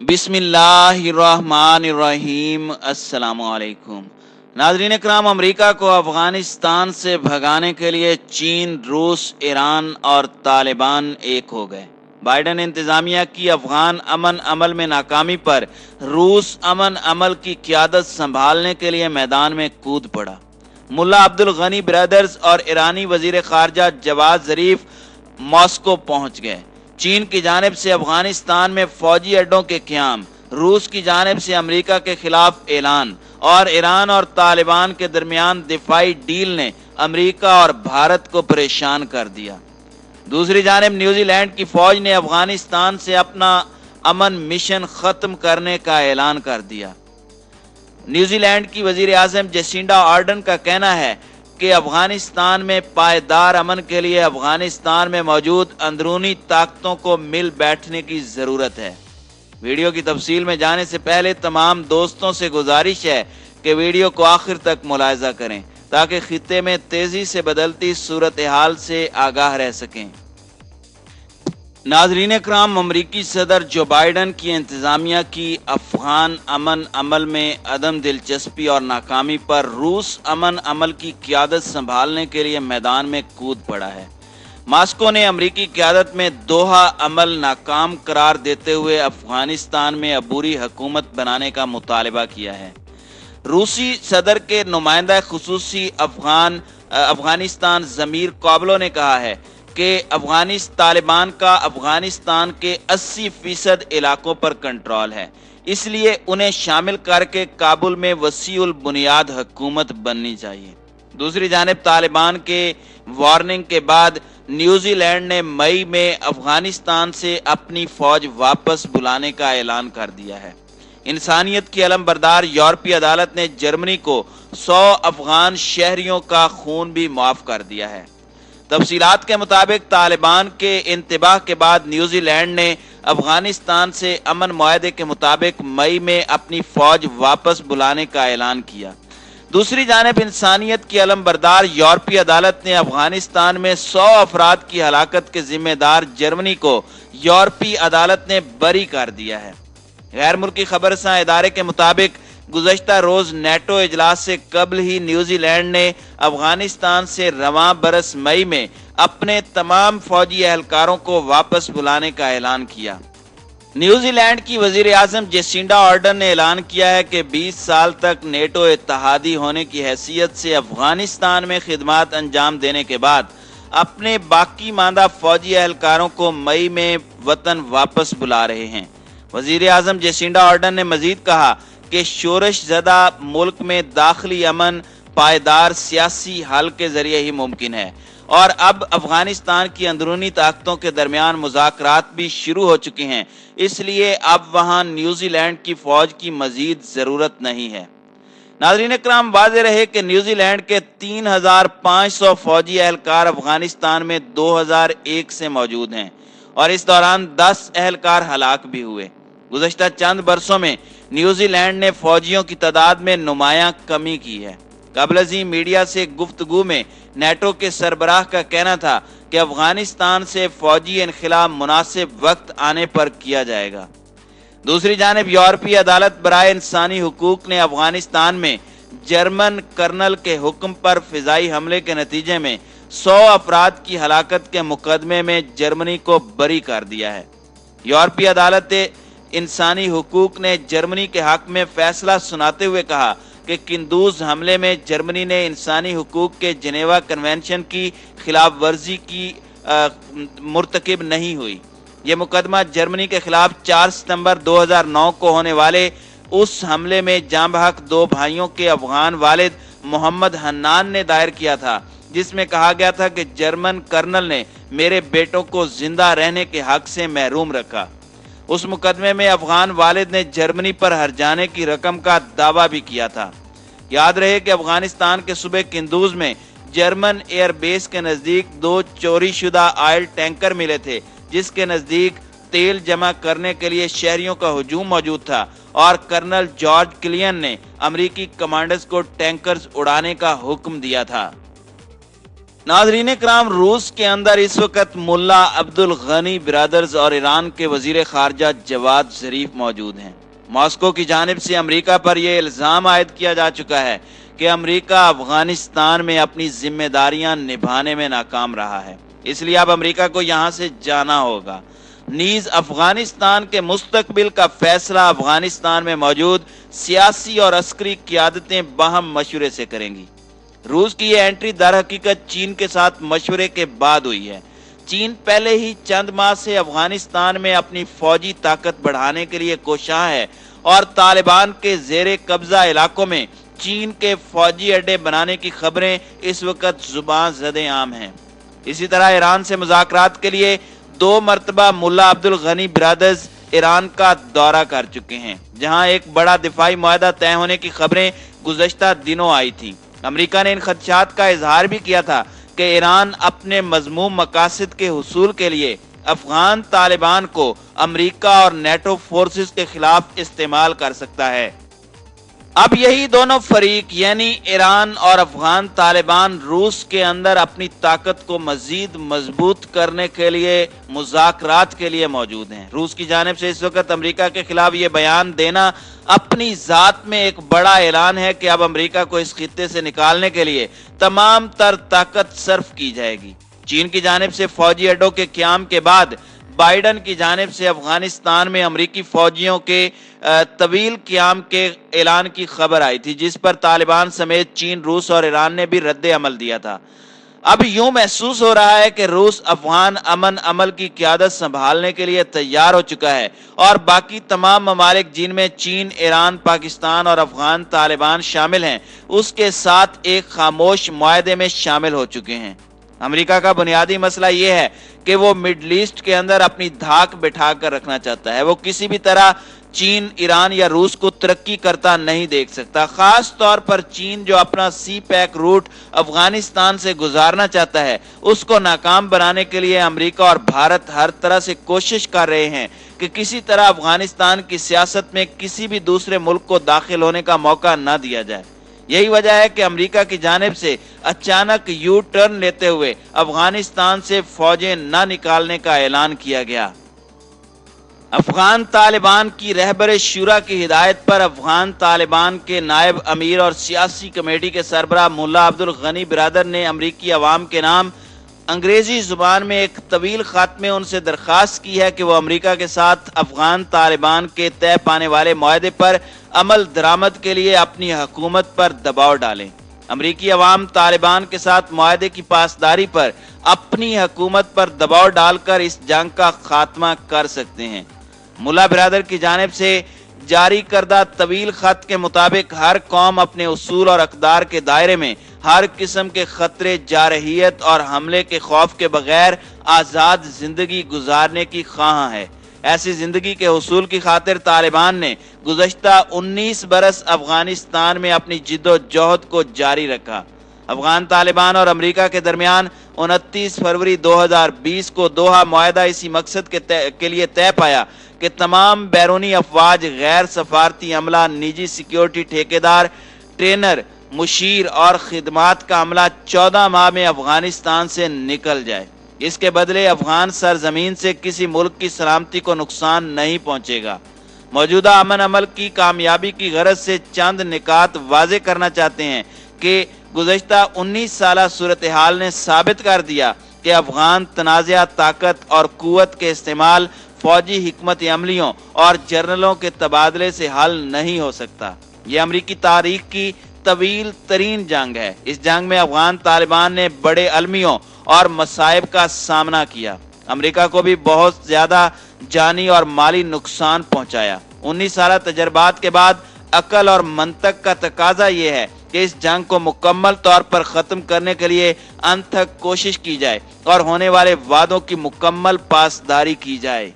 बिस्मिल्लाहिर्रहमानिर्रहीम। अस्सलामु अलैकुम। नाज़रीन इकराम, अमेरिका को अफगानिस्तान से भगाने के लिए चीन, रूस, ईरान और तालिबान एक हो गए। बाइडन इंतज़ामिया की अफगान अमन अमल में नाकामी पर रूस अमन अमल की क़यादत संभालने के लिए मैदान में कूद पड़ा। मुल्ला अब्दुल गनी ब्रदर्स और ईरानी वज़ीर ख़ारजा जवाद ज़रीफ मॉस्को पहुँच गए। चीन की जानिब से अफगानिस्तान में फौजी अड्डों के क़याम, रूस की जानिब से अमेरिका के खिलाफ ऐलान और ईरान और तालिबान के दरमियान दिफाई डील ने अमेरिका और भारत को परेशान कर दिया। दूसरी जानिब न्यूजीलैंड की फौज ने अफगानिस्तान से अपना अमन मिशन ख़त्म करने का ऐलान कर दिया। न्यूजीलैंड की वज़ीर आज़म जेसिंडा आर्डन का कहना है कि अफगानिस्तान में पायदार अमन के लिए अफगानिस्तान में मौजूद अंदरूनी ताकतों को मिल बैठने की ज़रूरत है। वीडियो की तफसील में जाने से पहले तमाम दोस्तों से गुजारिश है कि वीडियो को आखिर तक मुलाहिज़ा करें ताकि खित्ते में तेज़ी से बदलती सूरत हाल से आगाह रह सकें। नाज़रीन इकराम, अमरीकी सदर जो बाइडन की इंतज़ामिया की अफ़गान अमन अमल में अदम दिलचस्पी और नाकामी पर रूस अमन अमल की क़यादत संभालने के लिए मैदान में कूद पड़ा है। मॉस्को ने अमरीकी क़यादत में दोहा अमल नाकाम करार देते हुए अफ़गानिस्तान में अबूरी हुकूमत बनाने का मुतालबा किया है। रूसी सदर के नुमाइंदा खुसूसी अफ़गानिस्तान ज़मीर काबलो ने कहा है कि तालिबान का अफगानिस्तान के 80% इलाकों पर कंट्रोल है, इसलिए उन्हें शामिल करके काबुल में वसीउल बुनियाद हुकूमत बननी चाहिए। दूसरी जानिब तालिबान के वार्निंग के बाद न्यूजीलैंड ने मई में अफगानिस्तान से अपनी फौज वापस बुलाने का ऐलान कर दिया है। इंसानियत की अलमबरदार यूरोपीय अदालत ने जर्मनी को 100 अफगान शहरियों का खून भी माफ कर दिया है। तफसीलात के मुताबिक तालिबान के इंतबाह के बाद न्यूजीलैंड ने अफगानिस्तान से अमन मुआहदे के मुताबिक मई में अपनी फौज वापस बुलाने का ऐलान किया। दूसरी जानिब इंसानियत की अलमबरदार यूरोपीय अदालत ने अफगानिस्तान में 100 अफराद की हलाकत के जिम्मेदार जर्मनी को यूरोपीय अदालत ने बरी कर दिया है। गैर मुल्की खबरसां इदारे के मुताबिक गुज़श्ता रोज नेटो इजलास से कबल ही न्यूजीलैंड ने अफगानिस्तान से रवां बरस मई में अपने तमाम फौजी एहलकारों को वापस बुलाने का ऐलान किया। न्यूजीलैंड की वज़ीर आज़म जेसिंडा आर्डन ने ऐलान किया है कि 20 साल तक नेटो इत्तेहादी होने की हैसियत से अफगानिस्तान में खिदमत अंजाम देने के बाद अपने बाकी मांदा फौजी एहलकारों को मई में वतन वापस बुला रहे हैं। वज़ीर आज़म जेसिंडा आर्डन ने मजीद कहा कि शोरश ज़दा मुल्क में दाखिली अमन पायदार सियासी हल के ज़रिए ही मुमकिन है और अब अफगानिस्तान की अंदरूनी ताकतों के दरमियान मुज़ाकरात भी शुरू हो चुके हैं, इसलिए अब वहाँ न्यूजीलैंड की फ़ौज की मज़ीद ज़रूरत नहीं है। नाज़रीन इकराम, वाज़ेह रहे कि न्यूजीलैंड के 3500 फ़ौजी एहलकार अफगानिस्तान में 2001 से मौजूद हैं और इस दौरान 10 एहलकार हलाक भी हुए। गुज़श्ता चंद बरसों में न्यूजीलैंड ने फौजियों की तादाद में नुमायां कमी की है। कबल मीडिया से गुफ्तगू में नेटो के सरबराह का कहना था कि अफगानिस्तान से फौजी इनखिला मुनासिब वक्त आने पर किया जाएगा। दूसरी जानिब यूरोपीय अदालत बराए इंसानी हुकूक ने अफगानिस्तान में जर्मन कर्नल के हुक्म पर फिजाई हमले के नतीजे में 100 अफराद की हलाकत के मुकदमे में जर्मनी को बरी कर दिया है। यूरोपीय अदालत इंसानी हुकूक ने जर्मनी के हक में फैसला सुनाते हुए कहा कि किंदूज हमले में जर्मनी ने इंसानी हुकूक के जिनेवा कन्वेंशन की खिलाफ वर्जी की मुर्तकिब नहीं हुई। ये मुकदमा जर्मनी के खिलाफ 4 सितंबर 2009 को होने वाले उस हमले में जाँ बहक 2 भाइयों के अफगान वालिद मोहम्मद हन्नान ने दायर किया था, जिसमें कहा गया था कि जर्मन कर्नल ने मेरे बेटों को जिंदा रहने के हक से महरूम रखा। उस मुकदमे में अफगान वालिद ने जर्मनी पर हर्जाने की रकम का दावा भी किया था। याद रहे कि अफगानिस्तान के सूबे किंदूज में जर्मन एयरबेस के नज़दीक 2 चोरी शुदा ऑयल टैंकर मिले थे, जिसके नज़दीक तेल जमा करने के लिए शहरियों का हुजूम मौजूद था और कर्नल जॉर्ज किलियन ने अमरीकी कमांडर्स को टैंकर्स उड़ाने का हुक्म दिया था। नाज़रीन इकराम, रूस के अंदर इस वक्त मुल्ला अब्दुल गनी ब्रदर्स और ईरान के वजीर खारजा जवाद ज़रीफ मौजूद हैं। मॉस्को की जानिब से अमेरिका पर यह इल्ज़ाम आयद किया जा चुका है कि अमेरिका अफगानिस्तान में अपनी जिम्मेदारियां निभाने में नाकाम रहा है, इसलिए अब अमेरिका को यहाँ से जाना होगा। नीज अफगानिस्तान के मुस्तकबिल का फैसला अफगानिस्तान में मौजूद सियासी और अस्करी क़यादतें बाहम मशवरे से करेंगी। रूस की यह एंट्री दर हकीकत चीन के साथ मशवरे के बाद हुई है। चीन पहले ही चंद माह से अफगानिस्तान में अपनी फौजी ताकत बढ़ाने के लिए कोशां है और तालिबान के जेरे कब्जा इलाकों में चीन के फौजी अड्डे बनाने की खबरें इस वक्त जुबान ज़दे आम हैं। इसी तरह ईरान से मुज़ाकरात के लिए 2 मरतबा मुल्ला अब्दुल गनी ब्रदर्स ईरान का दौरा कर चुके हैं, जहां एक बड़ा दिफाई मुआहदा तय होने की खबरें गुज़श्ता दिनों आई थी। अमेरिका ने इन खदशात का इजहार भी किया था कि ईरान अपने मज़मूम मकासद के हुसूल के लिए अफगान तालिबान को अमेरिका और नेटो फोर्सेस के खिलाफ इस्तेमाल कर सकता है। अब यही दोनों फरीक यानी ईरान और अफगान तालिबान रूस के अंदर अपनी ताकत को मजीद मजबूत करने के लिए मुज़ाकरात के लिए मौजूद हैं। रूस की जानिब से इस वक्त अमेरिका के खिलाफ ये बयान देना अपनी ज़ात में एक बड़ा ऐलान है कि अब अमेरिका को इस खित्ते से निकालने के लिए तमाम तर ताकत सर्फ की जाएगी। चीन की जानिब से फौजी अड्डों के क़याम के बाद बाइडन की जानिब से अफगानिस्तान में अमरीकी फौजियों के तवील क़याम के ऐलान की खबर आई थी, जिस पर तालिबान समेत चीन, रूस और ईरान ने भी रद्द अमल दिया था। अब यूं महसूस हो रहा है कि रूस अफगान अमन अमल की क़यादत संभालने के लिए तैयार हो चुका है और बाकी तमाम ममालिक जिनमें चीन, ईरान, पाकिस्तान और अफगान तालिबान शामिल हैं, उसके साथ एक खामोश मुआहदे में शामिल हो चुके हैं। अमेरिका का बुनियादी मसला यह है कि वो मिडल ईस्ट के अंदर अपनी धाक बिठा कर रखना चाहता है। वो किसी भी तरह चीन, ईरान या रूस को तरक्की करता नहीं देख सकता। खास तौर पर चीन जो अपना सी पैक रूट अफगानिस्तान से गुजारना चाहता है, उसको नाकाम बनाने के लिए अमेरिका और भारत हर तरह से कोशिश कर रहे हैं कि किसी तरह अफगानिस्तान की सियासत में किसी भी दूसरे मुल्क को दाखिल होने का मौका न दिया जाए। यही वजह है कि अमेरिका की जानिब से अचानक यू टर्न लेते हुए अफगानिस्तान से फौजें न निकालने का ऐलान किया गया। अफगान तालिबान की रहबर शुरा की हिदायत पर अफगान तालिबान के नायब अमीर और सियासी कमेटी के सरबराह मुल्ला अब्दुल गनी ब्रदर ने अमरीकी अवाम के नाम अंग्रेजी जुबान में एक तवील खत में उनसे दरख्वास्त की है कि वो अमेरिका के साथ अफगान तालिबान के तय पाने वाले मुआहदे पर अमल दरामद के लिए अपनी हुकूमत पर दबाव डालें। अमरीकी अवाम तालिबान के साथ मुआहदे की पासदारी पर अपनी हुकूमत पर दबाव डालकर इस जंग का खात्मा कर सकते हैं। मुल्ला ब्रदर की जानिब से जारी करदा तवील खत के मुताबिक हर कौम अपने उसूल और अक़दार के दायरे में हर किस्म के खतरे, जारहियत और हमले के खौफ के बगैर आज़ाद जिंदगी गुजारने की ख्वाह है। ऐसी जिंदगी के हुसूल की खातिर तालिबान ने गुज़श्ता 19 बरस अफगानिस्तान में अपनी जिद्दोजहद को जारी रखा। अफगान तालिबान और अमेरिका के दरमियान 29 फरवरी 2020 को दोहा मुआहदा इसी मकसद के लिए तय पाया कि तमाम बैरूनी अफवाज, गैर सफारती अमला, निजी सिक्योरिटी ठेकेदार, ट्रेनर, मुशीर और खिदमात का अमला 14 माह में अफगानिस्तान से निकल जाए। इसके बदले अफगान सरजमीन से किसी मुल्क की सलामती को नुकसान नहीं पहुंचेगा। मौजूदा अमन अमल की कामयाबी की गरज से चंद निकात वाजे करना चाहते हैं कि गुज़श्ता 19 साला सूरत हाल ने साबित कर दिया कि अफगान तनाज़ा ताकत और कुव्वत के इस्तेमाल, फौजी हिकमत अमलियों और जर्नलों के तबादले से हल नहीं हो सकता। ये अमरीकी तारीख की तवील तरीन जंग है। इस जंग में अफगान तालिबान ने बड़े अलमियों और मसाइब का सामना किया। अमेरिका को भी बहुत ज्यादा जानी और माली नुकसान पहुंचाया। 19 साल तजर्बात के बाद अकल और मंतक का तकाजा यह है कि इस जंग को मुकम्मल तौर पर खत्म करने के लिए अंत तक कोशिश की जाए और होने वाले वादों की मुकम्मल पासदारी की जाए।